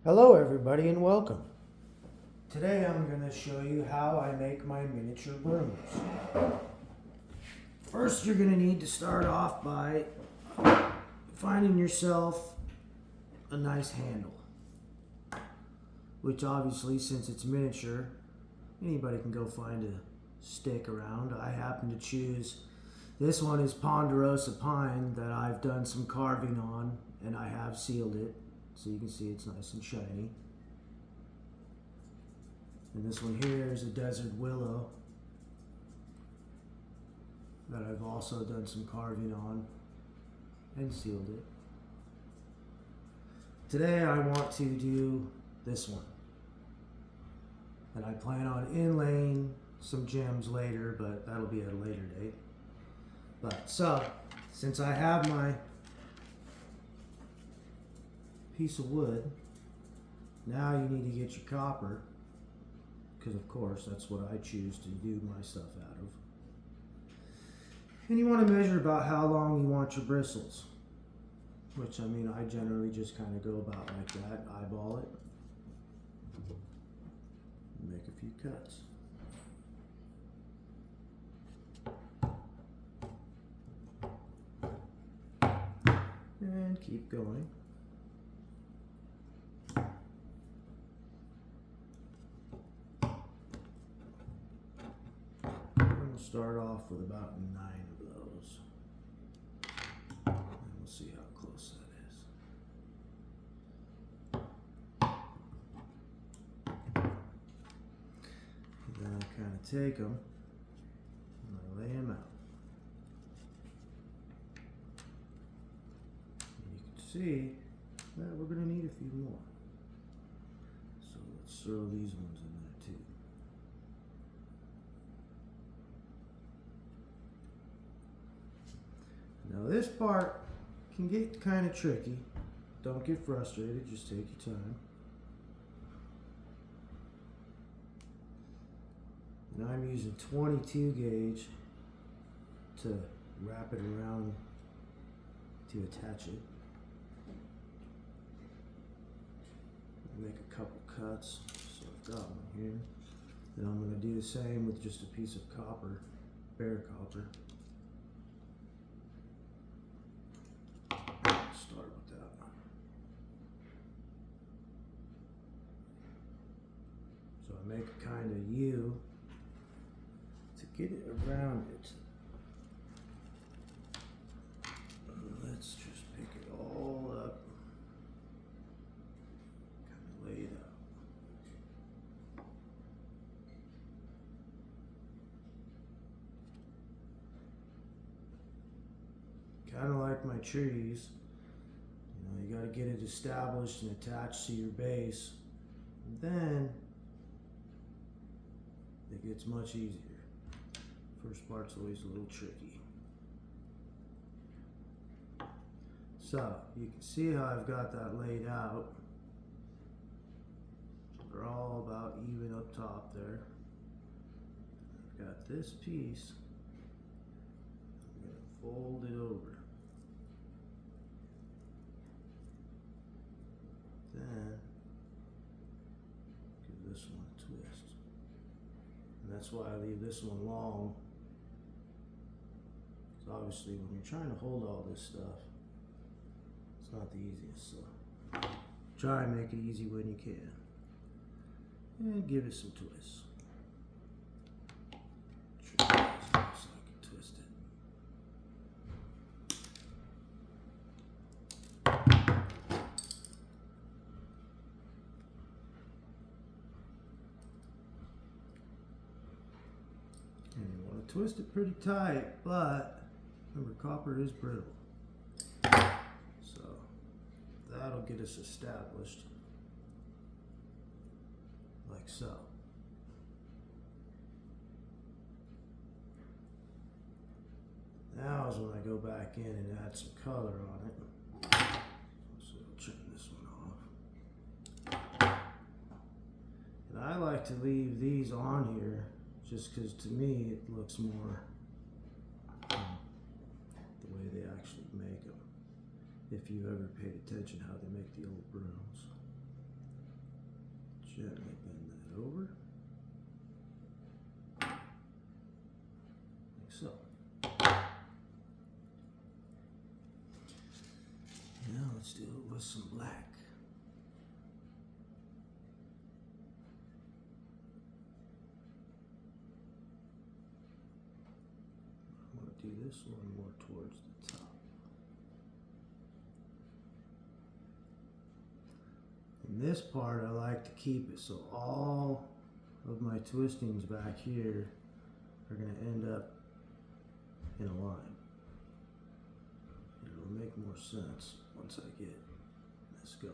Hello everybody and welcome. Today I'm going to show you how I make my miniature brooms. First you're going to need to start off by finding yourself a nice handle. Which obviously, since it's miniature, anybody can go find a stick around. I happen to choose, this one is Ponderosa Pine that I've done some carving on and I have sealed it. So you can see it's nice and shiny. And this one here is a desert willow that I've also done some carving on and sealed it. Today I want to do this one. And I plan on inlaying some gems later, but that'll be at a later date. But so, since I have my piece of wood, now you need to get your copper, because of course that's what I choose to do my stuff out of. And you want to measure about how long you want your bristles, which I mean I generally just kind of go about like that, eyeball it, make a few cuts. And keep going. Start off with about 9 of those, and we'll see how close that is. And then I kind of take them and I lay them out. And you can see that we're going to need a few more. So let's throw these ones in there too. Now this part can get kind of tricky. Don't get frustrated, just take your time. And I'm using 22 gauge to wrap it around to attach it. I'll make a couple cuts, so I've got one here. Then I'm going to do the same with just a piece of copper, bare copper. Start with that one. So I make a kind of U to get it around it. Let's just pick it all up, kind of lay it out. Kind of like my trees. You got to get it established and attached to your base, and then it gets much easier. First part's always a little tricky. So you can see how I've got that laid out. They're all about even up top there. I've got this piece. I'm going to fold it over. Then give this one a twist. And that's why I leave this one long. Because obviously when you're trying to hold all this stuff, it's not the easiest. So try and make it easy when you can. And give it some twists. Try it so I can twist it. Twist it pretty tight, but remember copper is brittle. So that'll get us established like so. Now is when I go back in and add some color on it. So I'll turn this one off. And I like to leave these on here just because to me it looks more the way they actually make them. If you ever paid attention how they make the old brooms. Gently bend that over. Like so. Now let's do it with some black. I want to do this one more towards the top. In this part, I like to keep it so all of my twistings back here are going to end up in a line. It'll make more sense once I get this going.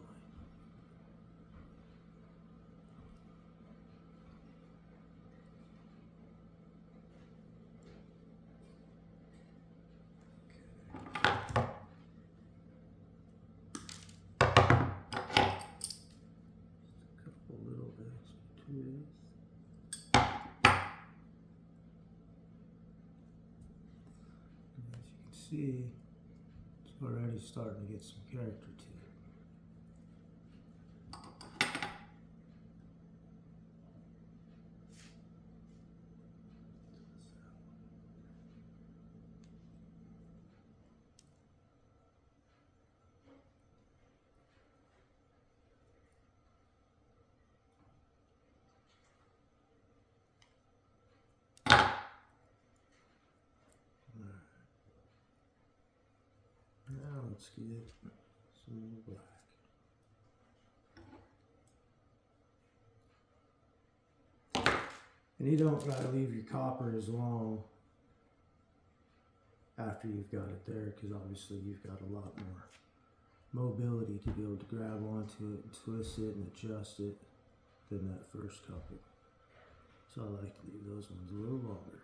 See, it's already starting to get some character to it. Now let's get some more black. And you don't gotta leave your copper as long after you've got it there, because obviously you've got a lot more mobility to be able to grab onto it and twist it and adjust it than that first couple. So I like to leave those ones a little longer.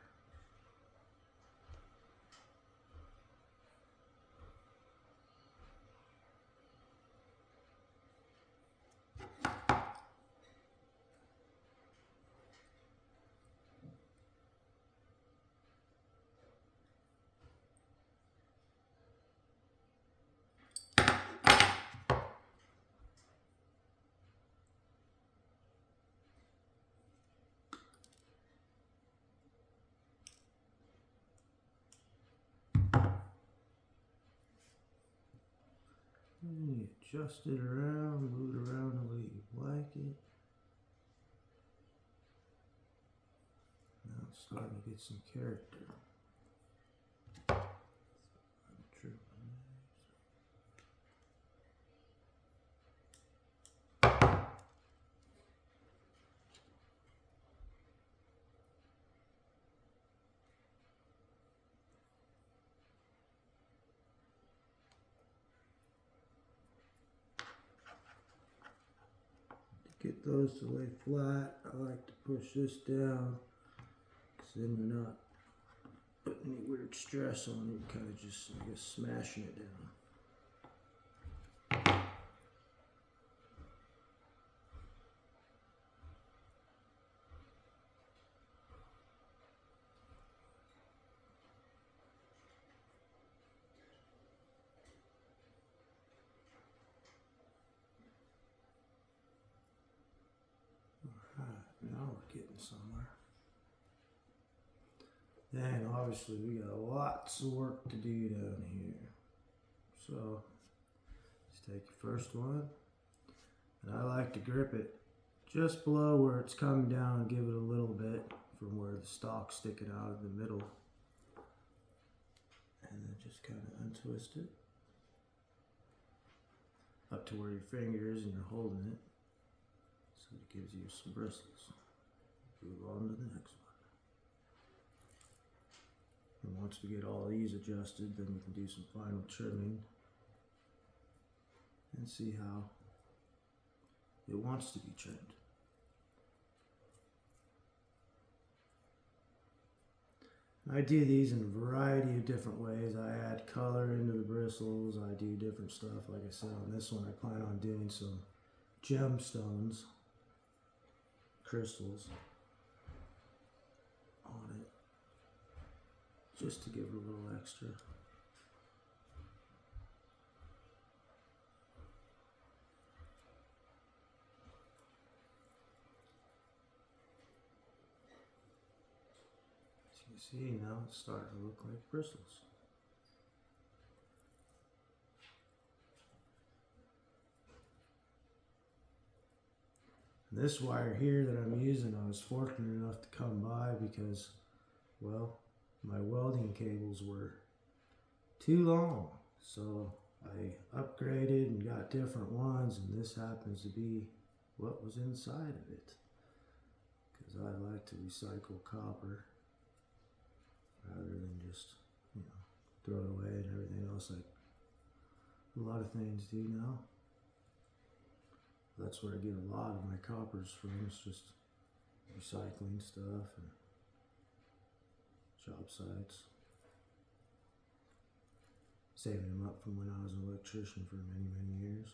And you adjust it around, move it around the way you like it. Now it's starting to get some character. Get those to lay flat. I like to push this down because then you're not putting any weird stress on it. You're kind of just, I guess, smashing it down. Now we're getting somewhere. And obviously we got lots of work to do down here. So just take your first one, and I like to grip it just below where it's coming down and give it a little bit from where the stalk's sticking out in the middle. And then just kind of untwist it up to where your finger is and you're holding it. So it gives you some bristles. Move on to the next one. And once we get all these adjusted, then we can do some final trimming and see how it wants to be trimmed. I do these in a variety of different ways. I add color into the bristles. I do different stuff. Like I said, on this one I plan on doing some gemstones, crystals on it, just to give it a little extra. See, now it's starting to look like bristles. This wire here that I'm using, I was fortunate enough to come by because, well, my welding cables were too long. So I upgraded and got different ones, and this happens to be what was inside of it. Because I like to recycle copper rather than just, you know, throw it away and everything else like a lot of things do now. That's where I get a lot of my coppers from. It's just recycling stuff and job sites. Saving them up from when I was an electrician for many, many years.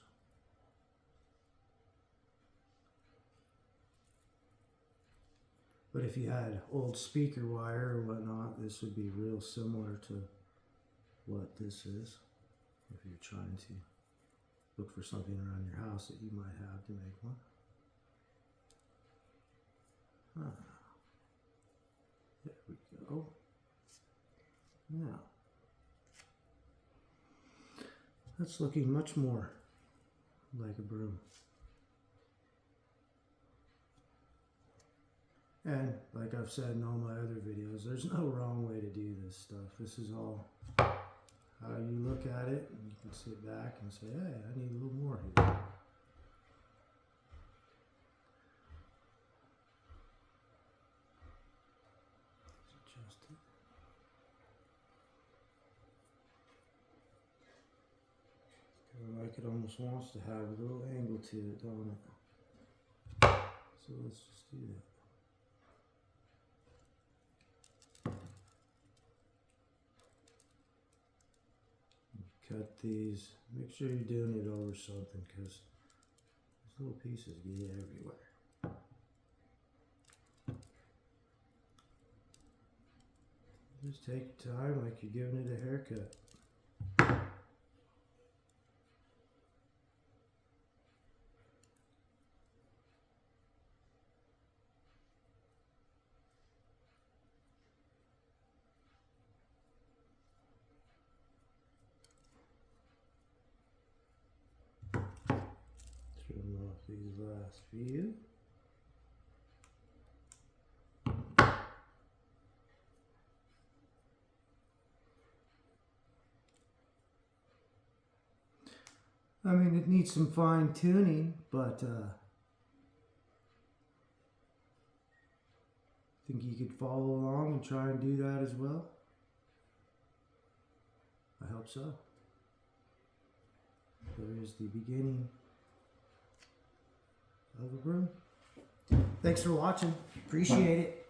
But if you had old speaker wire or whatnot, this would be real similar to what this is. If you're trying to look for something around your house that you might have to make one. There we go. Now, that's looking much more like a broom. And like I've said in all my other videos, there's no wrong way to do this stuff. This is all how you look at it, and you can sit back and say, hey, I need a little more here. Let's adjust it. It's kind of like it almost wants to have a little angle to it, don't it? So let's just do that. Cut these. Make sure you're doing it over something because these little pieces get everywhere. Just take your time like you're giving it a haircut. Trim off these last few. I mean, it needs some fine tuning, but I think you could follow along and try and do that as well. I hope so. There is the beginning of a broom. Thanks for watching. Appreciate it.